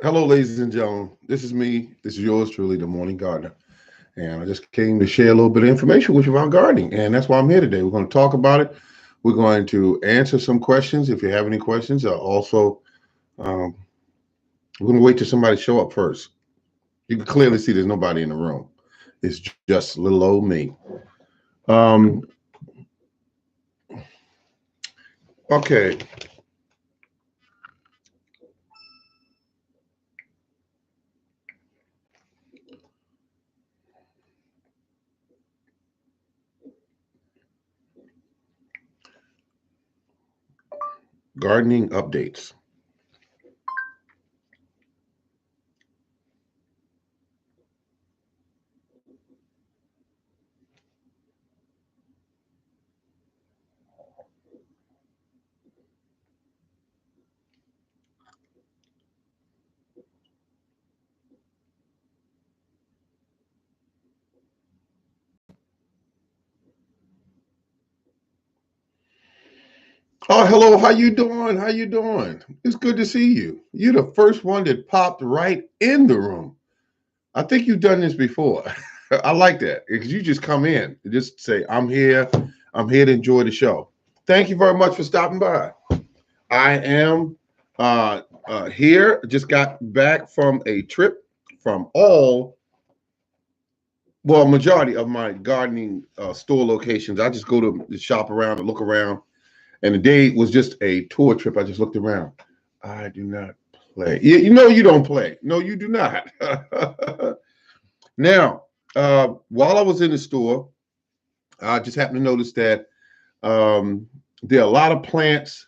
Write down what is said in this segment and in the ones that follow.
Hello, ladies and gentlemen. This is me. This is yours truly, the Morning Gardener. And I just came to share a little bit of information with you about gardening. And that's why I'm here today. We're going to talk about it. We're going to answer some questions if you have any questions. Also, um, we're going to wait till somebody show up first. You can clearly see there's nobody in the room. It's just little old me. Um, okay. Gardening updates. Oh, hello. How you doing? How you doing? It's good to see you. You're the first one that popped right in the room. I think you've done this before. I like that because you just come in and just say, I'm here. I'm here to enjoy the show. Thank you very much for stopping by. I am here. Just got back from a trip from majority of my gardening store locations. I just go to shop around and look around. And the day was just a tour trip. I just looked around. I do not play. You know, you don't play. No, you do not. Now, while I was in the store, I just happened to notice that there are a lot of plants,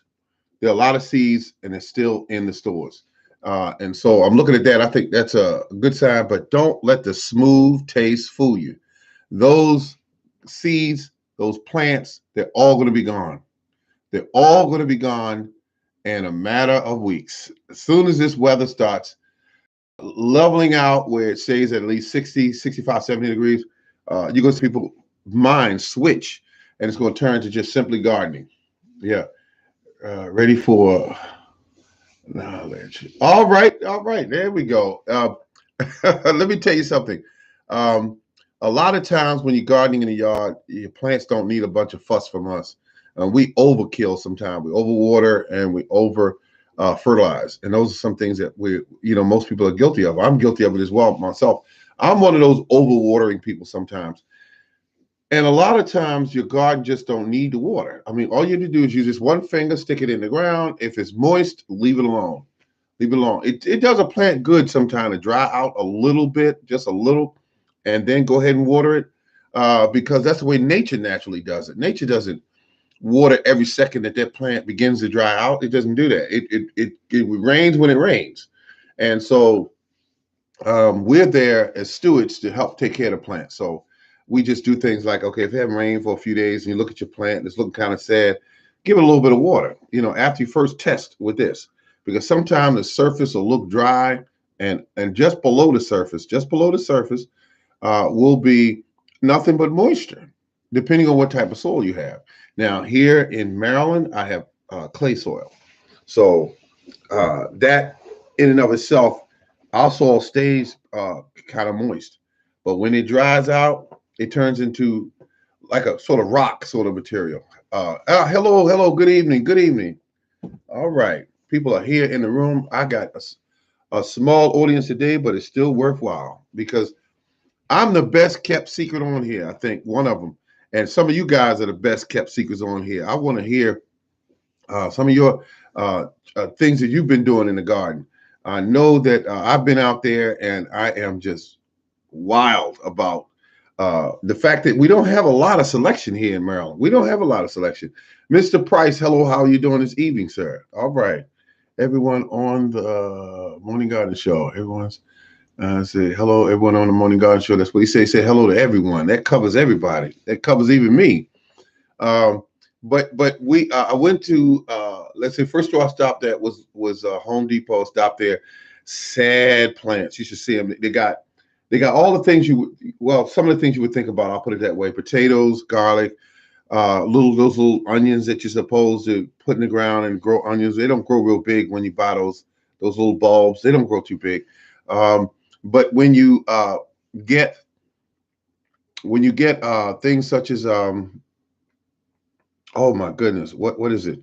there are a lot of seeds, and they're still in the stores. And so I'm looking at that. I think that's a good sign, but don't let the smooth taste fool you. Those seeds, those plants, they're all going to be gone. They're all going to be gone in a matter of weeks. As soon as this weather starts leveling out where it stays at least 60, 65, 70 degrees, you're going to see people minds switch and it's going to turn to just simply gardening. Yeah. Ready for knowledge. All right. There we go. Let me tell you something. Um, a lot of times when you're gardening in the yard, your plants don't need a bunch of fuss from us. We overkill sometimes. We overwater and we over fertilize, and those are some things that most people are guilty of. I'm guilty of it as well myself. I'm one of those overwatering people sometimes. And a lot of times your garden just don't need the water. I mean, all you have to do is use this one finger, stick it in the ground. If it's moist, leave it alone. Leave it alone. It does a plant good sometimes to dry out a little bit, just a little, and then go ahead and water it because that's the way nature naturally does it. Nature doesn't water every second that that plant begins to dry out. It doesn't do that. It rains when it rains. And so we're there as stewards to help take care of the plant. So we just do things like, okay, if it hasn't rained for a few days and you look at your plant and it's looking kind of sad, give it a little bit of water, after you first test with this, because sometimes the surface will look dry and just below the surface will be nothing but moisture, depending on what type of soil you have. Now, here in Maryland, I have clay soil. So that in and of itself, our soil stays kind of moist. But when it dries out, it turns into like a sort of rock sort of material. Hello, good evening, good evening. All right, people are here in the room. I got a small audience today, but it's still worthwhile because I'm the best kept secret on here. I think one of them, and some of you guys are the best kept secrets on here. I want to hear some of your things that you've been doing in the garden. I know that I've been out there and I am just wild about the fact that we don't have a lot of selection here in Maryland. We don't have a lot of selection. Mr. Price, hello, how are you doing this evening, sir? All right. Everyone on the Morning Garden Show. Everyone's say hello, everyone on the Morning Garden Show. That's what he say. Say hello to everyone. That covers everybody. That covers even me. Um, but we I went to let's say first store I stopped at was Home Depot. Stopped there. Sad plants. You should see them. They got all the things some of the things you would think about. I'll put it that way: potatoes, garlic, those little onions that you're supposed to put in the ground and grow onions. They don't grow real big when you buy those those little bulbs. They don't grow too big. But when you get things such as oh my goodness, what is it?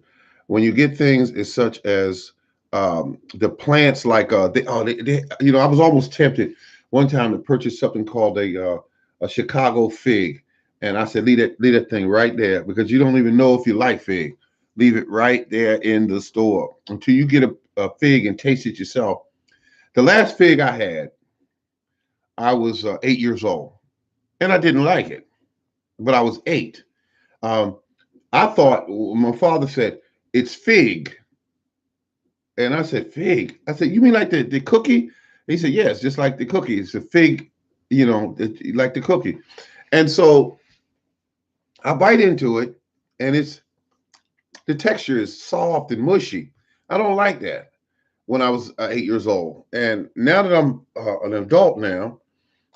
When you get things as such as the plants like I was almost tempted one time to purchase something called a Chicago fig, and I said leave that thing right there because you don't even know if you like fig. Leave it right there in the store until you get a fig and taste it yourself. The last fig I had, I was 8 years old, and I didn't like it, but I was 8. Um, I thought my father said it's fig, and I said fig. I said you mean like the cookie? He said yes, just like the cookie. It's a fig, like the cookie. And so I bite into it, and the texture is soft and mushy. I don't like that when I was 8 years old, and now that I'm an adult now,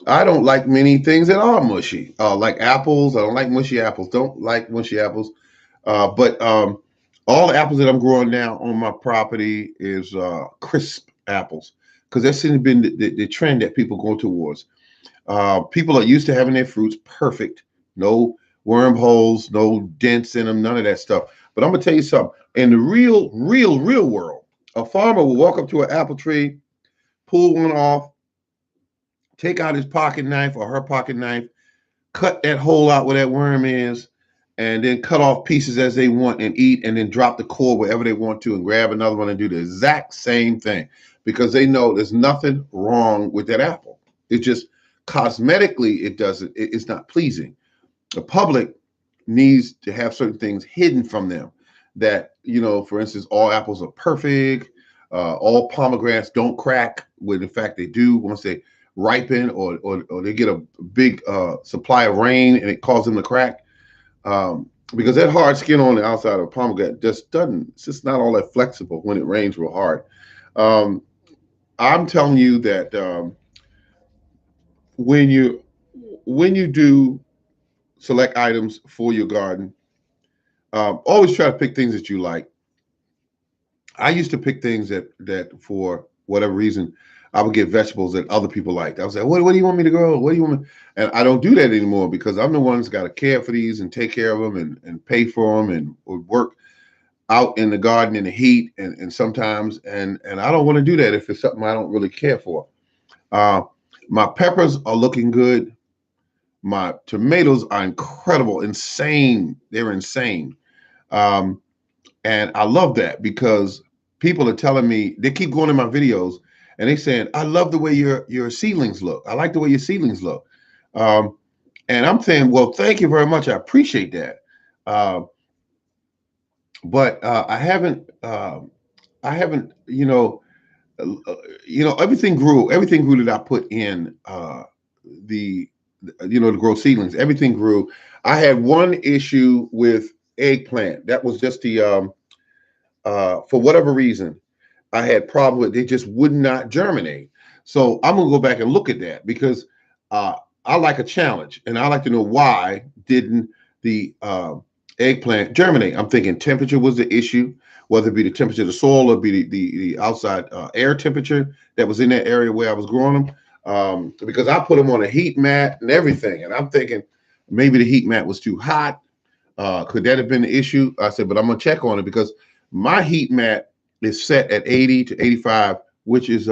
I don't like many things that are mushy. Like apples, I don't like mushy apples. Don't like mushy apples. But all the apples that I'm growing now on my property is crisp apples because that seems to be the trend that people go towards. People are used to having their fruits perfect, no wormholes, no dents in them, none of that stuff. But I'm gonna tell you something. In the real world, a farmer will walk up to an apple tree, pull one off, take out his pocket knife or her pocket knife, cut that hole out where that worm is, and then cut off pieces as they want and eat, and then drop the core wherever they want to and grab another one and do the exact same thing because they know there's nothing wrong with that apple. It's just cosmetically, it's not pleasing. The public needs to have certain things hidden from them that, for instance, all apples are perfect. All pomegranates don't crack when in fact they do once they ripen or they get a big supply of rain and it causes them to crack. Because that hard skin on the outside of a pomegranate it's just not all that flexible when it rains real hard. I'm telling you that when you do select items for your garden, always try to pick things that you like. I used to pick things that for whatever reason, I would get vegetables that other people liked. I was like, what do you want me to grow? What do you want me? And I don't do that anymore because I'm the one that's got to care for these and take care of them and pay for them and work out in the garden in the heat and sometimes, and I don't want to do that if it's something I don't really care for. My peppers are looking good. My tomatoes are incredible, insane. They're insane. And I love that because people are telling me, they keep going in my videos and they saying, I love the way your seedlings look. I like the way your seedlings look. And I'm saying, well, thank you very much. I appreciate that. But I haven't, everything grew that I put in to grow seedlings. Everything grew. I had one issue with eggplant. That was just the, for whatever reason, I had problem with, they just would not germinate. So I'm gonna go back and look at that because I like a challenge and I like to know why didn't the eggplant germinate. I'm thinking temperature was the issue, whether it be the temperature of the soil or be the outside air temperature that was in that area where I was growing them. Because I put them on a heat mat and everything. And I'm thinking maybe the heat mat was too hot. Could that have been the issue? I said, but I'm gonna check on it because my heat mat is set at 80 to 85, which is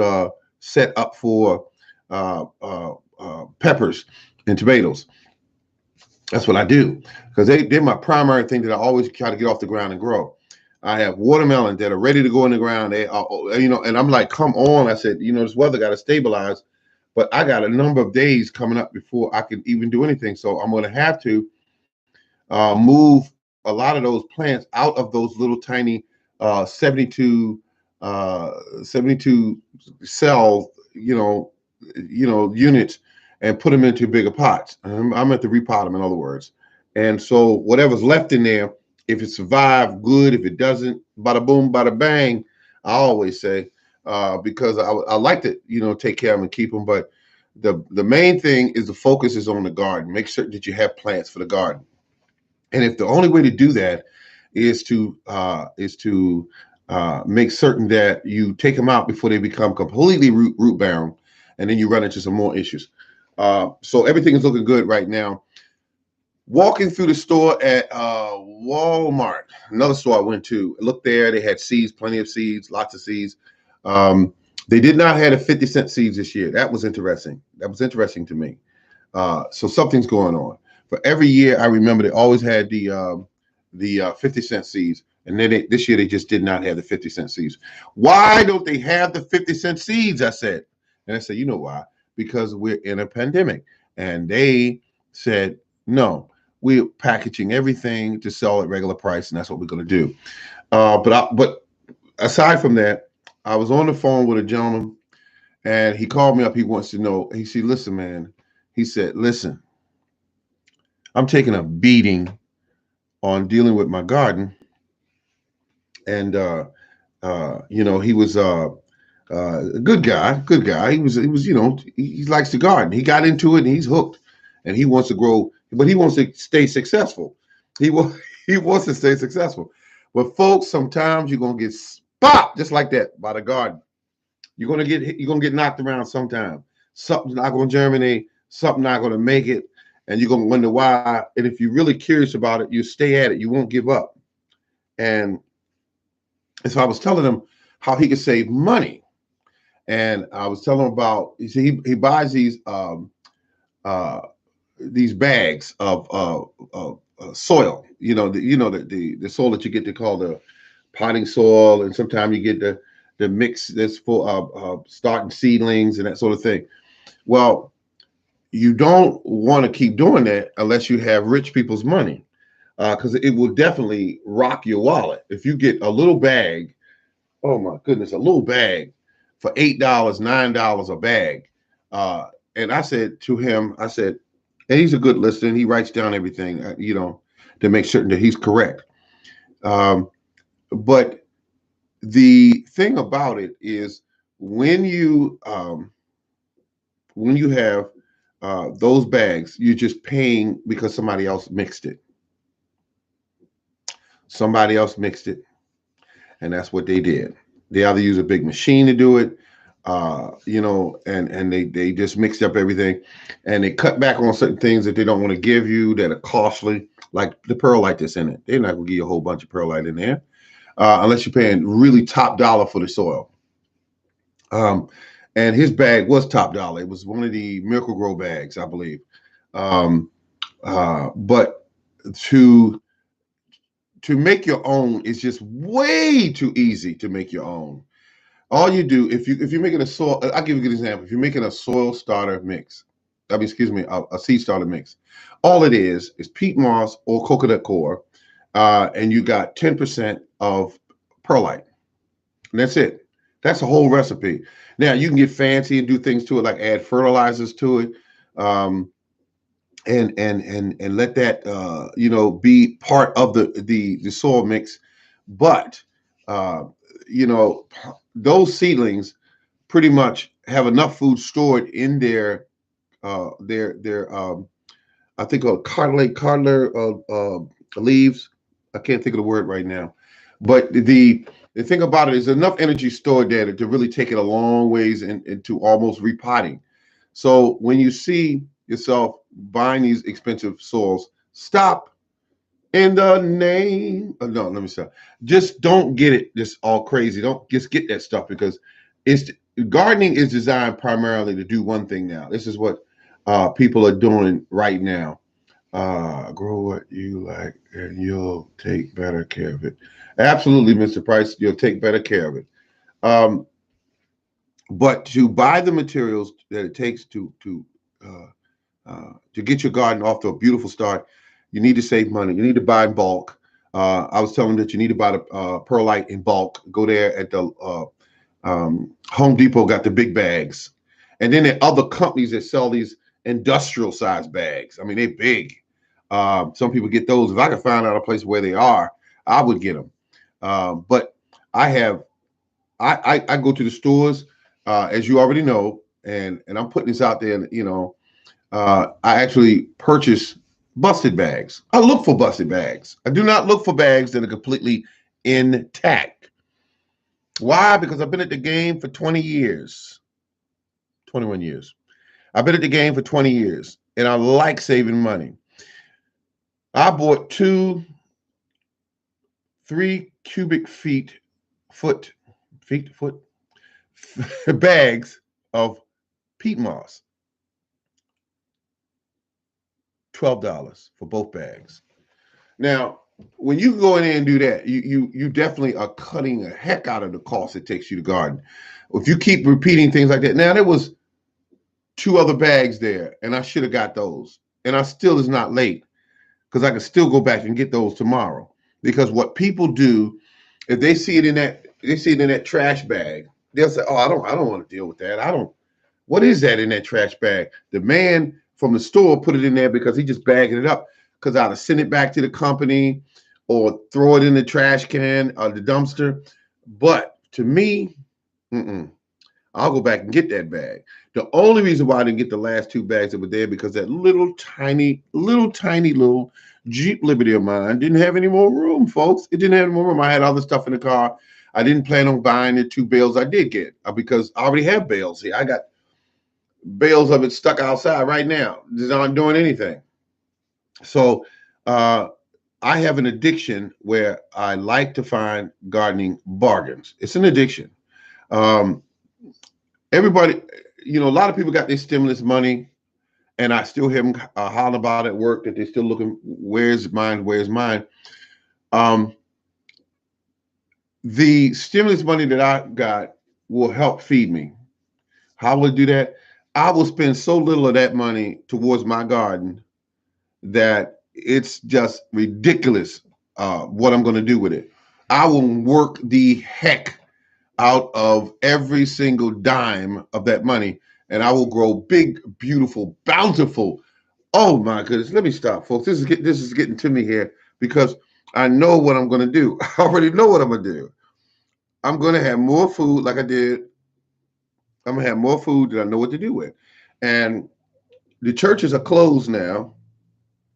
set up for peppers and tomatoes. That's what I do because they're my primary thing that I always try to get off the ground and grow. I have watermelon that are ready to go in the ground. They are, and I'm like, come on. I said, this weather got to stabilize, but I got a number of days coming up before I can even do anything. So I'm going to have to move a lot of those plants out of those little tiny 72 cell, units and put them into bigger pots. I'm at to repot them, in other words. And so whatever's left in there, if it survived, good. If it doesn't, bada boom, bada bang. I always say, because I like to, take care of them and keep them. But the main thing is the focus is on the garden. Make certain that you have plants for the garden. And if the only way to do that is to make certain that you take them out before they become completely root bound, and then you run into some more issues. So everything is looking good right now. Walking through the store at Walmart, another store I went to, looked there. They had seeds, plenty of seeds, lots of seeds. They did not have a 50-cent seeds this year. That was interesting. That was interesting to me. So something's going on. For every year, I remember they always had the 50-cent seeds, and then this year they just did not have the 50-cent seeds. Why don't they have the 50-cent seeds? I said, and I said, you know why? Because we're in a pandemic, and they said no. We're packaging everything to sell at regular price, and that's what we're going to do. But aside from that, I was on the phone with a gentleman, and he called me up. He wants to know. He said, "Listen, man." He said, "Listen, I'm taking a beating on dealing with my garden." And you know, he was a good guy. Good guy. He was. You know, he likes to garden. He got into it, and he's hooked, and he wants to grow. But he wants to stay successful. He wants to stay successful. But folks, sometimes you're gonna get spopped just like that by the garden. You're gonna get knocked around sometime. Something's not gonna germinate. Something not gonna make it, and you're gonna wonder why. And if you're really curious about it, you stay at it. You won't give up. And so I was telling him how he could save money, and I was telling him about. You see, he buys these bags of soil, the soil that you get to call the potting soil, and sometimes you get the mix that's full of starting seedlings and that sort of thing. Well, you don't want to keep doing that unless you have rich people's money, because it will definitely rock your wallet. If you get a little bag, oh my goodness, a little bag for $8, $9 a bag. And I said to him, I said, and he's a good listener. He writes down everything, to make certain that he's correct. But the thing about it is when you have those bags, you're just paying because somebody else mixed it. Somebody else mixed it, and that's what they did. They either use a big machine to do it, and they just mixed up everything, and they cut back on certain things that they don't want to give you that are costly, like the perlite that's in it. They're not going to give you a whole bunch of perlite in there unless you're paying really top dollar for the soil. And his bag was top dollar. It was one of the Miracle Grow bags, I believe. But to make your own is just way too easy to make your own. All you do, if you're making a soil, I'll give you a good example. If you're making a soil starter mix, a seed starter mix, all it is peat moss or coconut coir, and you got 10% of perlite. And that's it. That's the whole recipe. Now you can get fancy and do things to it, like add fertilizers to it, and let that be part of the soil mix. But those seedlings pretty much have enough food stored in their I think cardler leaves. I can't think of the word right now, but the thing about it is enough energy stored there to really take it a long ways into almost repotting. So when you see yourself buying these expensive soils, stop. In the name of, no, let me stop. Just don't get it just all crazy. Don't just get that stuff, because gardening is designed primarily to do one thing now. This is what people are doing right now. Grow what you like and you'll take better care of it. Absolutely, Mr. Price, you'll take better care of it. But to buy the materials that it takes to get your garden off to a beautiful start, you need to save money. You need to buy in bulk. I was telling them that you need to buy the perlite in bulk. Go there at the Home Depot, got the big bags. And then there are other companies that sell these industrial size bags. I mean, they're big. Some people get those. If I could find out a place where they are, I would get them. But I go to the stores, as you already know, and I'm putting this out there, I actually purchase busted bags. I look for busted bags. I do not look for bags that are completely intact. Why? Because I've been at the game for 20 years, 21 years. I've been at the game for 20 years, and I like saving money. I bought 3 cubic foot bags of peat moss, $12 for both bags. Now, when you go in there and do that, you definitely are cutting a heck out of the cost it takes you to garden. If you keep repeating things like that, now there was 2 other bags there, and I should have got those, and I still is not late because I can still go back and get those tomorrow. Because what people do, if they see it in that trash bag, they'll say, "Oh, I don't want to deal with that. I don't. What is that in that trash bag?" The man from the store put it in there because he just bagging it up. Because I'd have sent it back to the company or throw it in the trash can or the dumpster. But to me, I'll go back and get that bag. The only reason why I didn't get the last 2 bags that were there because that little tiny Jeep Liberty of mine didn't have any more room, folks. It didn't have any more room. I had other stuff in the car. I didn't plan on buying the 2 bales I did get because I already have bales here. I got bales of it stuck outside right now. Just aren't doing anything. So I have an addiction where I like to find gardening bargains. It's an addiction. Everybody, a lot of people got their stimulus money, and I still hear them hollering about it at work that they're still looking, where's mine, where's mine? The stimulus money that I got will help feed me. How will it do that? I will spend so little of that money towards my garden that it's just ridiculous what I'm going to do with it. I will work the heck out of every single dime of that money, and I will grow big, beautiful, bountiful. Oh my goodness! Let me stop, folks. This is getting to me here because I know what I'm going to do. I already know what I'm going to do. I'm going to have more food, like I did. I'm going to have more food that I know what to do with, and the churches are closed now,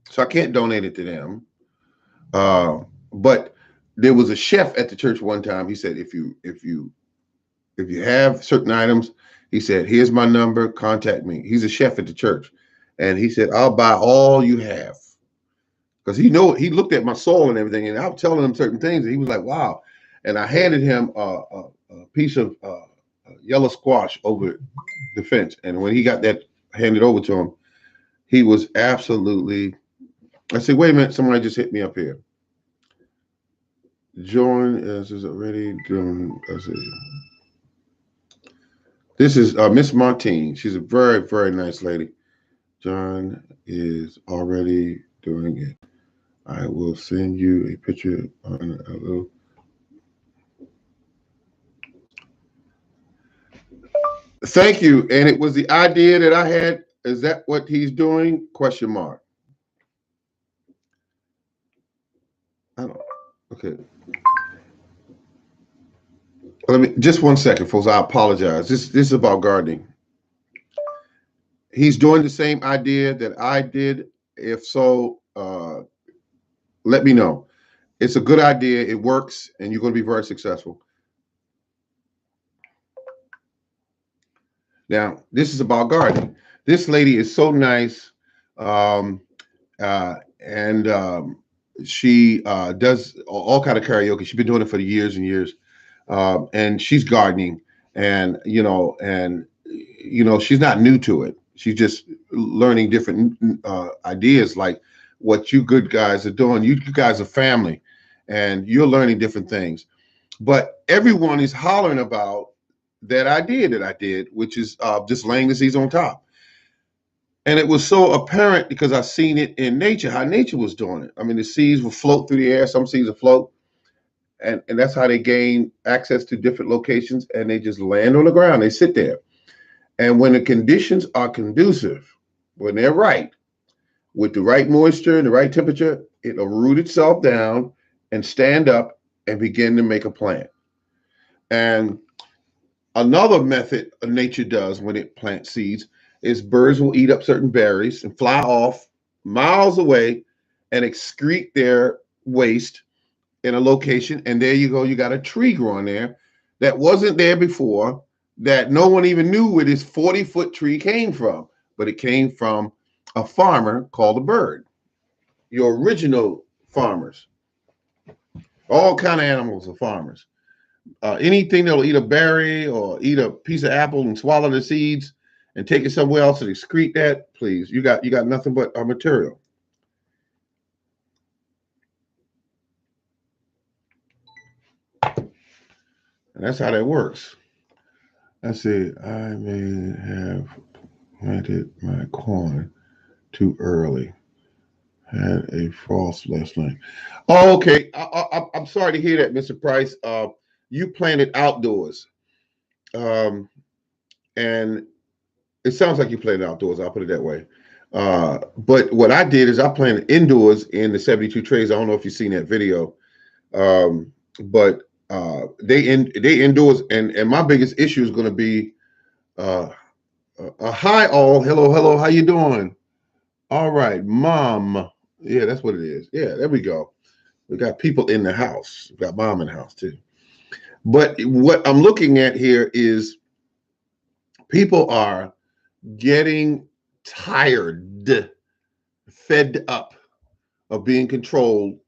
so I can't donate it to them. But there was a chef at the church one time. He said, if you have certain items, he said, here's my number, contact me. He's a chef at the church. And he said, I'll buy all you have. Because he looked at my soil and everything, and I was telling him certain things, and he was like, wow. And I handed him a piece of yellow squash over the fence. And when he got that handed over to him, he was absolutely, I said, wait a minute, somebody just hit me up here. Join is already doing. This is Miss Martine. She's a very, very nice lady. John is already doing it. I will send you a picture on a little. Thank you. And it was the idea that I had. Is that what he's doing? Question mark. I don't. Okay. Let me just 1 second, folks. I apologize. This is about gardening. He's doing the same idea that I did. If so, let me know. It's a good idea. It works, and you're going to be very successful. Now, this is about gardening. This lady is so nice, and she does all kind of karaoke. She's been doing it for years and years, and she's gardening, and she's not new to it. She's just learning different ideas, like what you good guys are doing. You guys are family, and you're learning different things. But everyone is hollering about that idea that I did, which is just laying the seeds on top. And it was so apparent because I seen it in nature, how nature was doing it. I mean, the seeds will float through the air. Some seeds will float. And that's how they gain access to different locations, and they just land on the ground. They sit there. And when the conditions are conducive, when they're right, with the right moisture and the right temperature, it'll root itself down and stand up and begin to make a plant. And another method nature does when it plants seeds is birds will eat up certain berries and fly off miles away and excrete their waste in a location. And there you go. You got a tree growing there that wasn't there before, that no one even knew where this 40-foot tree came from, but it came from a farmer called a bird. Your original farmers, all kind of animals are farmers. Anything that'll eat a berry or eat a piece of apple and swallow the seeds and take it somewhere else and excrete that, please, you got nothing but material. And that's how that works. I say I may have planted my corn too early. Had a frost last night. Oh, okay. I'm sorry to hear that, Mr. Price. You planted outdoors. And it sounds like you planted outdoors. I'll put it that way. But what I did is I planted indoors in the 72 trays. I don't know if you've seen that video. But they indoors, and my biggest issue is going to be a hi all. Hello, how you doing? All right, mom. Yeah, that's what it is. Yeah, there we go. We got people in the house. We got mom in the house too. But what I'm looking at here is people are getting tired, fed up of being controlled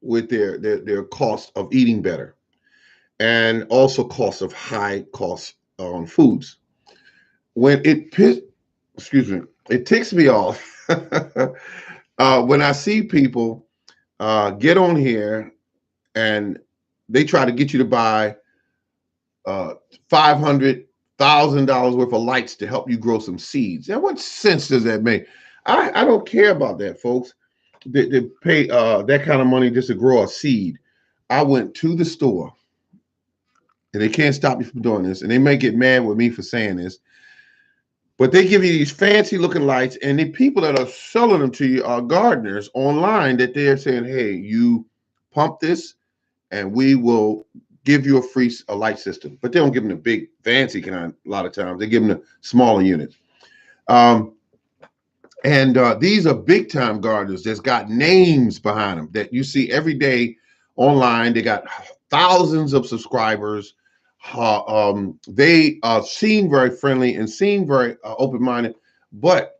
with their cost of eating better, and also cost of high costs on foods. When it ticks me off when I see people get on here and they try to get you to buy $500,000 worth of lights to help you grow some seeds. Now, what sense does that make? I don't care about that, folks. They pay that kind of money just to grow a seed. I went to the store, and they can't stop me from doing this, and they may get mad with me for saying this, but they give you these fancy looking lights, and the people that are selling them to you are gardeners online that they're saying, hey, you pump this and we will give you a light system. But they don't give them the big fancy kind a lot of times. They give them the smaller units. These are big time gardeners that's got names behind them that you see every day online. They got thousands of subscribers. They seem very friendly and seem very open-minded, but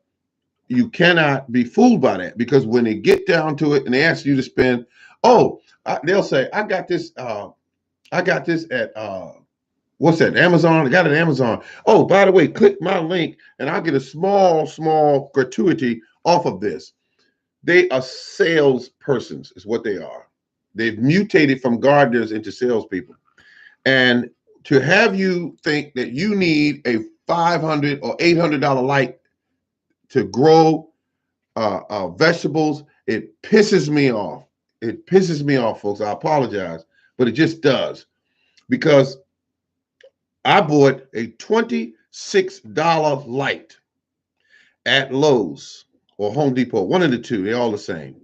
you cannot be fooled by that, because when they get down to it and they ask you to spend, they'll say, I got this at what's that, Amazon? I got it at Amazon. Oh, by the way, click my link and I'll get a small gratuity off of this. They are salespersons is what they are. They've mutated from gardeners into salespeople. And to have you think that you need a $500 or $800 light to grow vegetables, it pisses me off. It pisses me off, folks. I apologize, but it just does. Because I bought a $26 light at Lowe's or Home Depot, one of the two. They're all the same.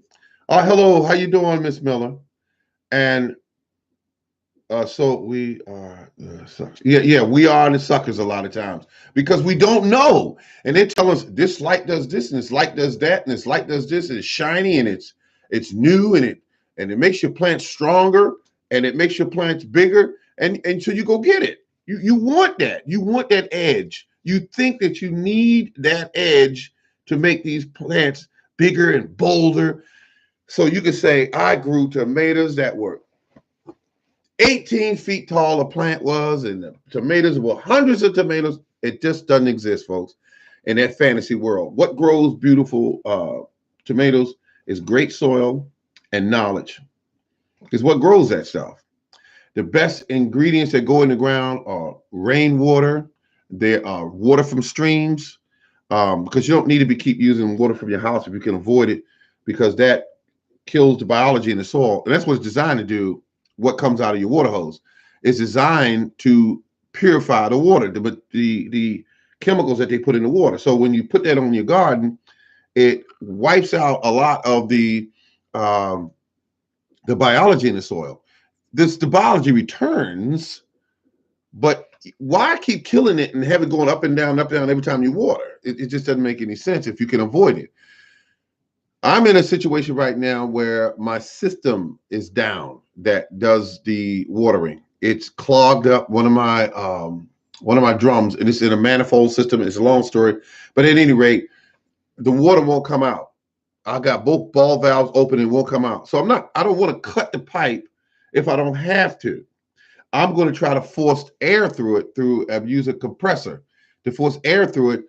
Hello, how you doing, Miss Miller? And so we are the suckers. Yeah, we are the suckers a lot of times because we don't know. And they tell us this light does this and this light does that and this light does this and it's shiny and it's new and it makes your plants stronger and it makes your plants bigger. And so you go get it. You want that. You want that edge. You think that you need that edge to make these plants bigger and bolder. So you can say, I grew tomatoes that were 18 feet tall a plant was, and the tomatoes were hundreds of tomatoes. It just doesn't exist, folks, in that fantasy world. What grows beautiful tomatoes is great soil and knowledge. Is what grows that stuff. The best ingredients that go in the ground are rainwater. There are water from streams, because you don't need to keep using water from your house if you can avoid it, because that kills the biology in the soil. And that's what it's designed to do. What comes out of your water hose is designed to purify the water, the chemicals that they put in the water. So when you put that on your garden, it wipes out a lot of the biology in the soil. The biology returns, but why keep killing it and have it going up and down every time you water? It just doesn't make any sense if you can avoid it. I'm in a situation right now where my system is down that does the watering. it's clogged up one of my drums, and it's in a manifold system. It's a long story, but at any rate, the water won't come out. I got both ball valves open and won't come out. So I don't want to cut the pipe if I don't have to. I'm going to try to force air through it use a compressor to force air through it.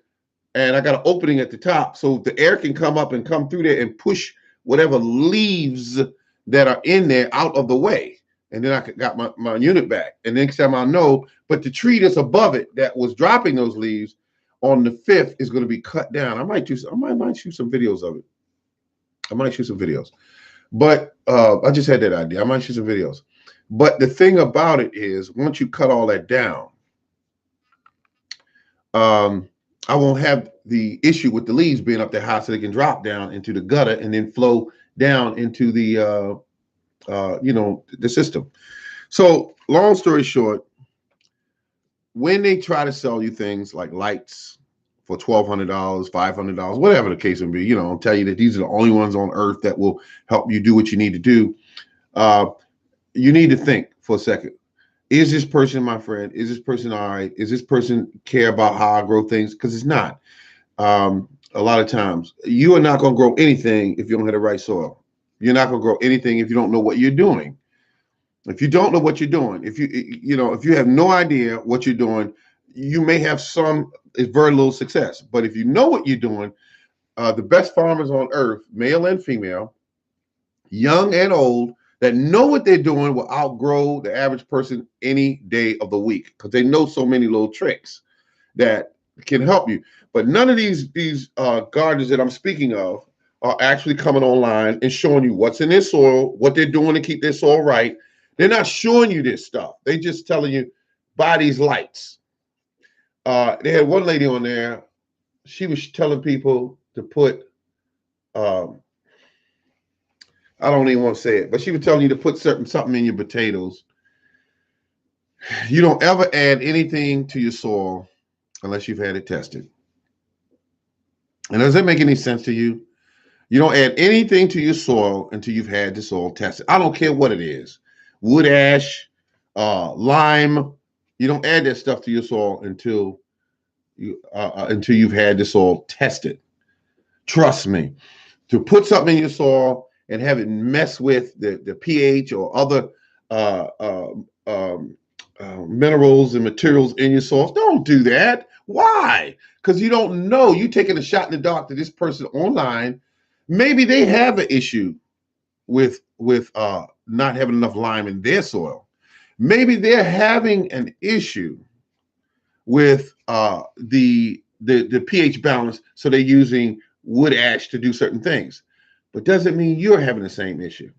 And I got an opening at the top so the air can come up and come through there and push whatever leaves that are in there out of the way. And then I got my unit back. And next time I'll know, but the tree that's above it that was dropping those leaves on the 5th is going to be cut down. I might shoot some videos of it. I might shoot some videos. But I just had that idea. I might shoot some videos. But the thing about it is, once you cut all that down, I won't have the issue with the leaves being up there high so they can drop down into the gutter and then flow down into the the system. So long story short, when they try to sell you things like lights for $1,200, $500, whatever the case may be, tell you that these are the only ones on earth that will help you do what you need to do. You need to think for a second. Is this person my friend? Is this person all right? Is this person care about how I grow things? Because it's not. A lot of times, you are not going to grow anything if you don't have the right soil. You're not going to grow anything if you don't know what you're doing. If you don't know what you're doing, if you have no idea what you're doing, you may have very little success. But if you know what you're doing, the best farmers on earth, male and female, young and old, that know what they're doing will outgrow the average person any day of the week because they know so many little tricks that can help you. But none of these gardeners that I'm speaking of are actually coming online and showing you what's in their soil, what they're doing to keep their soil right. They're not showing you this stuff. They just telling you, buy these lights. They had one lady on there. She was telling people to put, I don't even want to say it, but she was telling you to put something in your potatoes. You don't ever add anything to your soil unless you've had it tested. And does that make any sense to you? You don't add anything to your soil until you've had the soil tested. I don't care what it is. Wood ash, lime. You don't add that stuff to your soil until you've had the soil tested. Trust me. To put something in your soil and have it mess with the pH or other minerals and materials in your soil, don't do that. Why? Because you don't know. You're taking a shot in the dark to this person online. Maybe they have an issue with not having enough lime in their soil. Maybe they're having an issue with the pH balance, so they're using wood ash to do certain things. But doesn't mean you're having the same issue.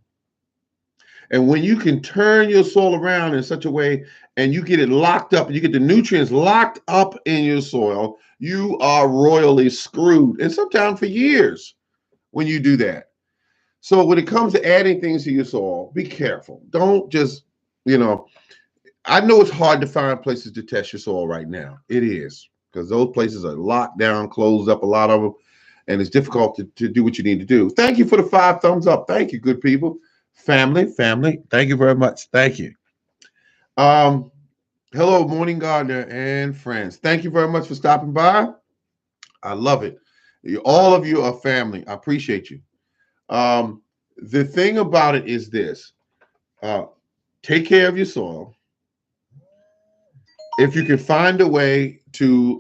And when you can turn your soil around in such a way and you get it locked up, you get the nutrients locked up in your soil, you are royally screwed. And sometimes for years when you do that. So when it comes to adding things to your soil, be careful. Don't just, I know it's hard to find places to test your soil right now. It is, because those places are locked down, closed up, a lot of them. And it's difficult to do what you need to do. Thank you for the 5 thumbs up. Thank you, good people. Family. Thank you very much. Thank you. Hello, Morning Gardener and friends. Thank you very much for stopping by. I love it. All of you are family. I appreciate you. The thing about it is this. Take care of your soil. If you can find a way to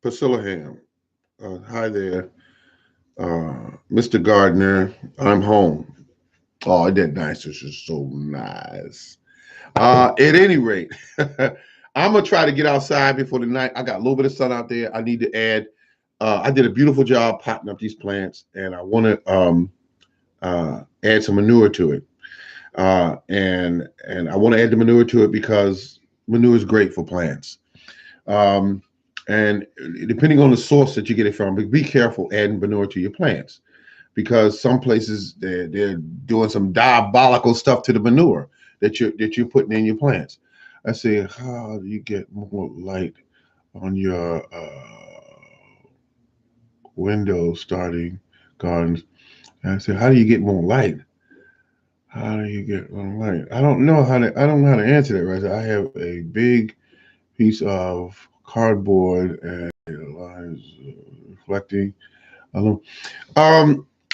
Priscilla Ham. Hi there, Mr. Gardener. I'm home. Oh, isn't that nice? This is so nice. At any rate, I'm going to try to get outside before the night. I got a little bit of sun out there. I need to add. I did a beautiful job potting up these plants, and I want to add some manure to it. And I want to add the manure to it because manure is great for plants. And depending on the source that you get it from, be careful adding manure to your plants, because some places they're doing some diabolical stuff to the manure that you're putting in your plants. I say, how do you get more light on your window starting gardens? And I said, how do you get more light? How do you get online? I don't know how to. I don't know how to answer that right. I have a big piece of cardboard and it is reflecting. Alu-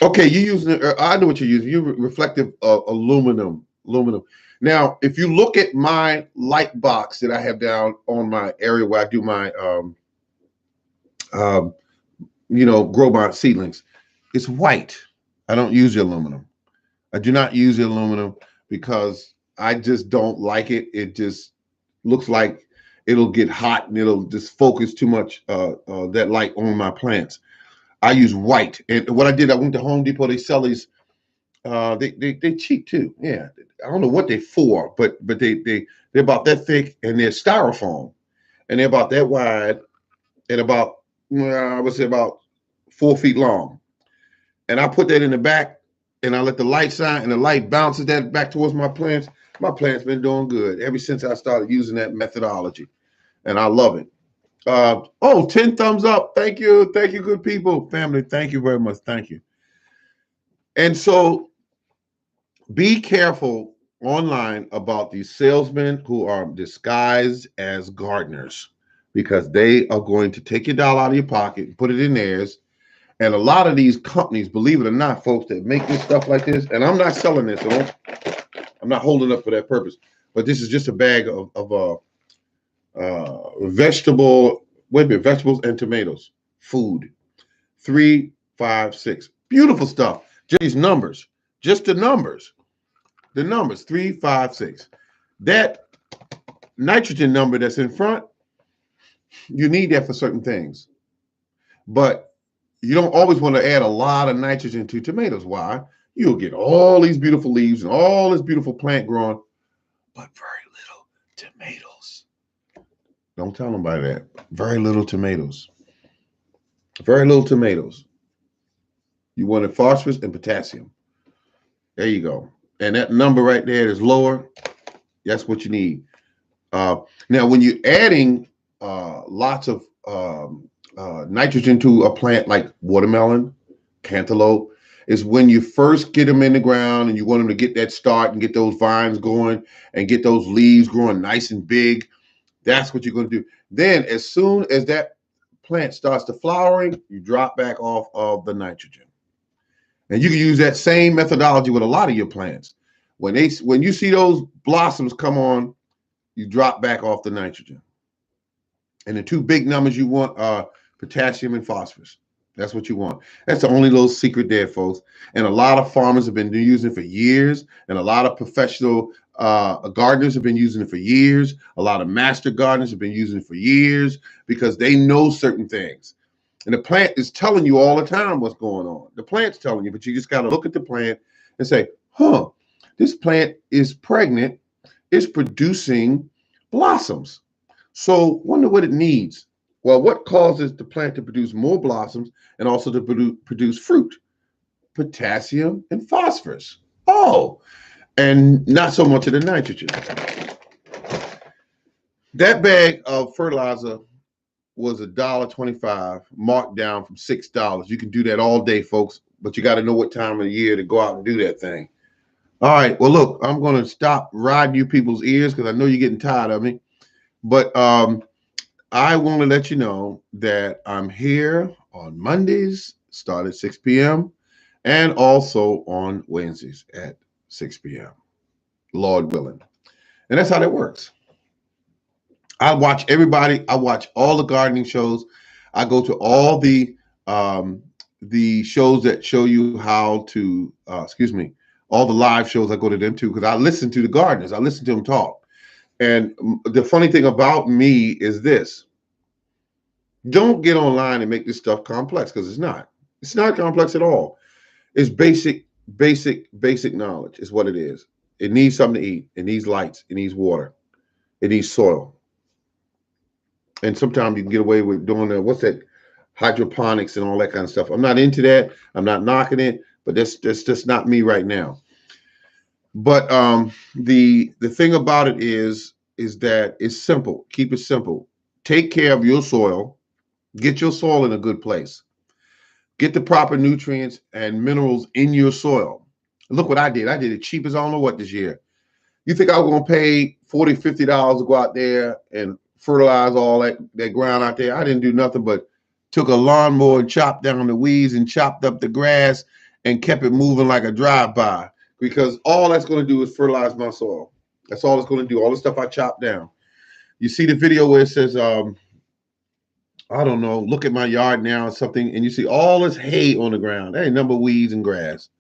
Okay, you using. I know what you're using. You reflective aluminum. Aluminum. Now, if you look at my light box that I have down on my area where I do my um, grow my seedlings, it's white. I don't use the aluminum. I do not use the aluminum because I just don't like it. It just looks like it'll get hot and it'll just focus too much that light on my plants. I use white. And what I did, I went to Home Depot. They sell these. They cheap too. Yeah, I don't know what they're for, but they're about that thick and they're styrofoam and they're about that wide and about I would say about 4 feet long. And I put that in the back and I let the light shine and the light bounces that back towards my plants. My plants been doing good ever since I started using that methodology, and I love it. 10 thumbs up. Thank you. Thank you, good people. Family, thank you very much. Thank you. And so be careful online about these salesmen who are disguised as gardeners because they are going to take your dollar out of your pocket and put it in theirs. And a lot of these companies, believe it or not, folks, that make this stuff like this, and I'm not selling this, so I'm not holding up for that purpose. But this is just a bag of vegetables and tomatoes, food. 3, 5, 6. Beautiful stuff. Just these numbers, just the numbers. The numbers 3, 5, 6. That nitrogen number that's in front, you need that for certain things. But you don't always want to add a lot of nitrogen to tomatoes. Why? You'll get all these beautiful leaves and all this beautiful plant growing, but very little tomatoes. Don't tell nobody that. Very little tomatoes. Very little tomatoes. You wanted phosphorus and potassium. There you go. And that number right there is lower. That's what you need. Now, when you're adding lots of nitrogen to a plant like watermelon, cantaloupe, is when you first get them in the ground and you want them to get that start and get those vines going and get those leaves growing nice and big. That's what you're going to do. Then, as soon as that plant starts to flowering, you drop back off of the nitrogen. And you can use that same methodology with a lot of your plants. When you see those blossoms come on, you drop back off the nitrogen. And the two big numbers you want are potassium and phosphorus. That's what you want. That's the only little secret there, folks. And a lot of farmers have been using it for years, and a lot of professional gardeners have been using it for years. A lot of master gardeners have been using it for years because they know certain things. And the plant is telling you all the time what's going on. The plant's telling you, but you just got to look at the plant and say, this plant is pregnant. It's producing blossoms. So wonder what it needs. Well, what causes the plant to produce more blossoms and also to produce fruit? Potassium and phosphorus. Oh, and not so much of the nitrogen. That bag of fertilizer was $1.25, marked down from $6. You can do that all day, folks, but you got to know what time of the year to go out and do that thing. All right. Well, look, I'm going to stop riding you people's ears because I know you're getting tired of me. But I want to let you know that I'm here on Mondays, start at 6 p.m., and also on Wednesdays at 6 p.m., Lord willing. And that's how that works. I watch everybody. I watch all the gardening shows. I go to all the shows that show you how to, all the live shows. I go to them too because I listen to the gardeners. I listen to them talk. And the funny thing about me is this. Don't get online and make this stuff complex because it's not. It's not complex at all. It's basic knowledge is what it is. It needs something to eat. It needs lights. It needs water. It needs soil. And sometimes you can get away with doing what's that, hydroponics and all that kind of stuff. I'm not into that. I'm not knocking it, but that's just not me right now. But the thing about it is that it's simple. Keep it simple. Take care of your soil. Get your soil in a good place. Get the proper nutrients and minerals in your soil. Look what I did. I did it cheap as I don't know what this year. You think I was going to pay $40, $50 to go out there and fertilize all that ground out there? I didn't do nothing but took a lawnmower and chopped down the weeds and chopped up the grass and kept it moving like a drive-by, because all that's going to do is fertilize my soil. That's all it's going to do. All the stuff I chopped down. You see the video where it says, I don't know, look at my yard now or something, and you see all this hay on the ground. There ain't number of weeds and grass,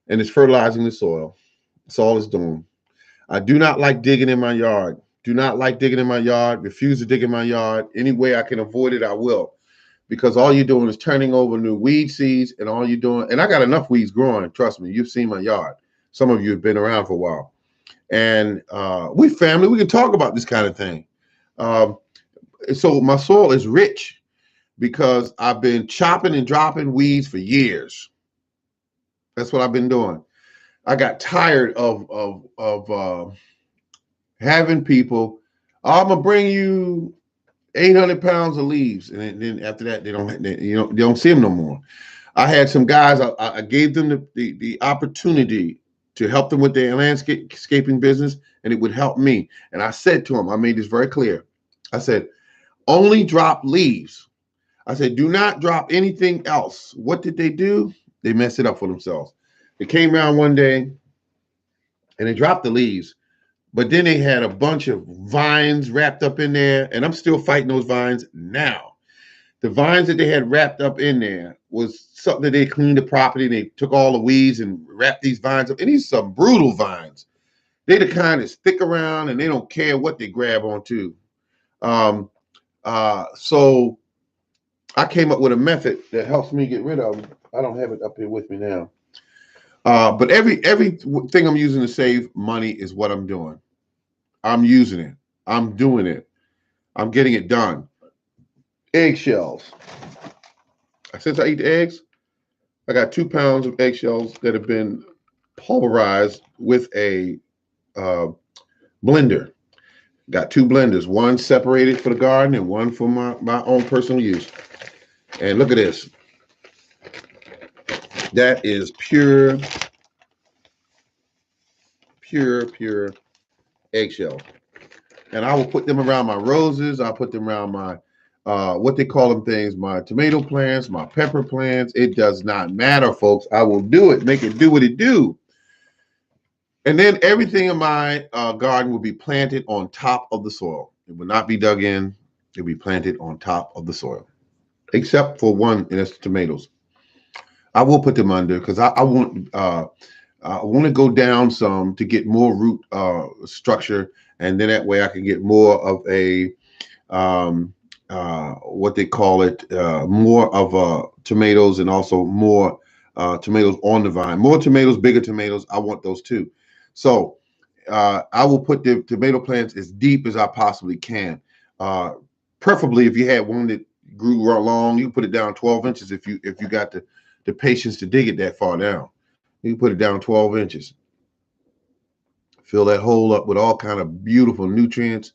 and it's fertilizing the soil. That's all it's doing. I do not like digging in my yard. Do not like digging in my yard. Refuse to dig in my yard. Any way I can avoid it, I will. Because all you're doing is turning over new weed seeds, and all you're doing, and I got enough weeds growing, trust me, you've seen my yard. Some of you have been around for a while. And we family, we can talk about this kind of thing. So my soil is rich because I've been chopping and dropping weeds for years. That's what I've been doing. I got tired of having people, I'm gonna bring you 800 pounds of leaves, and then after that they don't see them no more. I had some guys, I gave them the opportunity to help them with their landscaping business, and it would help me. And I said to them, I made this very clear. I said, only drop leaves. I said, do not drop anything else. What did they do? They messed it up for themselves. They came around one day and they dropped the leaves, but then they had a bunch of vines wrapped up in there, and I'm still fighting those vines now. The vines that they had wrapped up in there was something that they cleaned the property. They took all the weeds and wrapped these vines up, and these are some brutal vines. They the kind that stick around and they don't care what they grab onto. So I came up with a method that helps me get rid of them. I don't have it up here with me now. But everything I'm using to save money is what I'm doing. I'm using it. I'm doing it. I'm getting it done. Eggshells. Since I eat the eggs, I got 2 pounds of eggshells that have been pulverized with a blender. Got 2 blenders, one separated for the garden and one for my own personal use. And look at this. That is pure eggshell. And I will put them around my roses. I'll put them around my, what they call them things, my tomato plants, my pepper plants. It does not matter, folks. I will do it, make it do what it do. And then everything in my garden will be planted on top of the soil. It will not be dug in. It will be planted on top of the soil, except for one, and that's tomatoes. I will put them under because I want to go down some to get more root structure, and then that way I can get more of a what they call it, more of tomatoes, and also more tomatoes on the vine. More tomatoes, bigger tomatoes. I want those too. So I will put the tomato plants as deep as I possibly can. Preferably, if you had one that grew long, you can put it down 12 inches if you got the patience to dig it that far down. You can put it down 12 inches. Fill that hole up with all kind of beautiful nutrients,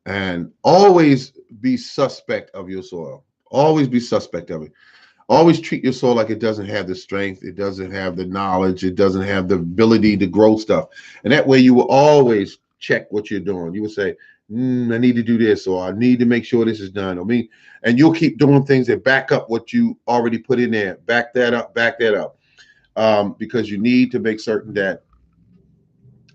and always be suspect of your soil. Always be suspect of it. Always treat your soil like it doesn't have the strength, it doesn't have the knowledge, it doesn't have the ability to grow stuff. And that way you will always check what you're doing. You will say, I need to do this, or I need to make sure this is done. And you'll keep doing things that back up what you already put in there. Back that up, because you need to make certain that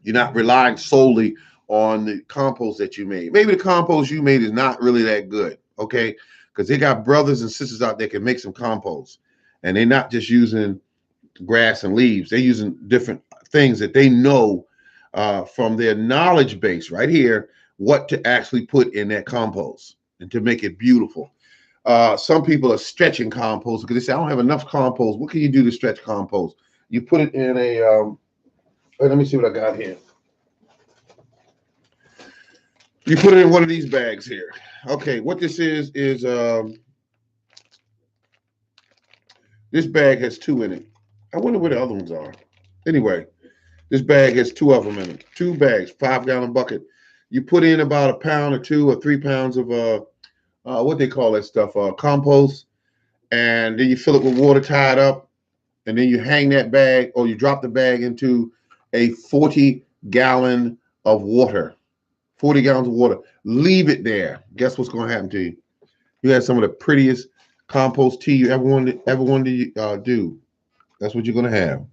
you're not relying solely on the compost that you made. Maybe the compost you made is not really that good, okay? Because they got brothers and sisters out there can make some compost, and they're not just using grass and leaves. They're using different things that they know from their knowledge base right here, what to actually put in that compost and to make it beautiful. Some people are stretching compost because they say, I don't have enough compost. What can you do to stretch compost? You put it in a, let me see what I got here. You put it in one of these bags here. Okay, what this is this bag has 2 in it. I wonder where the other ones are. Anyway, this bag has 2 of them in it. 2 bags, 5-gallon bucket. You put in about 1 pound or 2 or 3 pounds of what they call that stuff, compost, and then you fill it with water, tie it up, and then you hang that bag, or you drop the bag into a 40-gallon of water. 40 gallons of water. Leave it there. Guess what's going to happen to you? You have some of the prettiest compost tea you ever wanted to do. That's what you're going to have.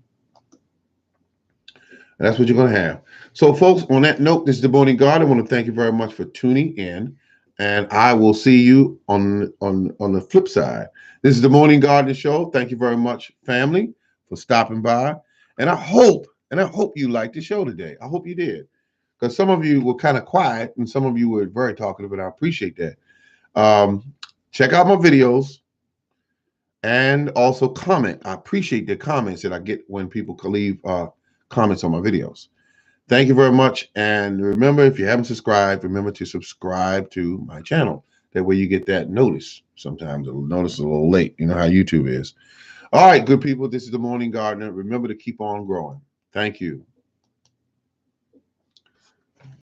And that's what you're going to have. So, folks, on that note, this is the Morning Garden. I want to thank you very much for tuning in, and I will see you on the flip side. This is the Morning Garden Show. Thank you very much, family, for stopping by. And I hope you liked the show today. I hope you did, because some of you were kind of quiet and some of you were very talkative, and I appreciate that. Check out my videos and also comment. I appreciate the comments that I get when people can leave comments on my videos. Thank you very much. And remember, if you haven't subscribed, remember to subscribe to my channel. That way you get that notice. Sometimes the notice is a little late. You know how YouTube is. All right, good people. This is the Morning Gardener. Remember to keep on growing. Thank you.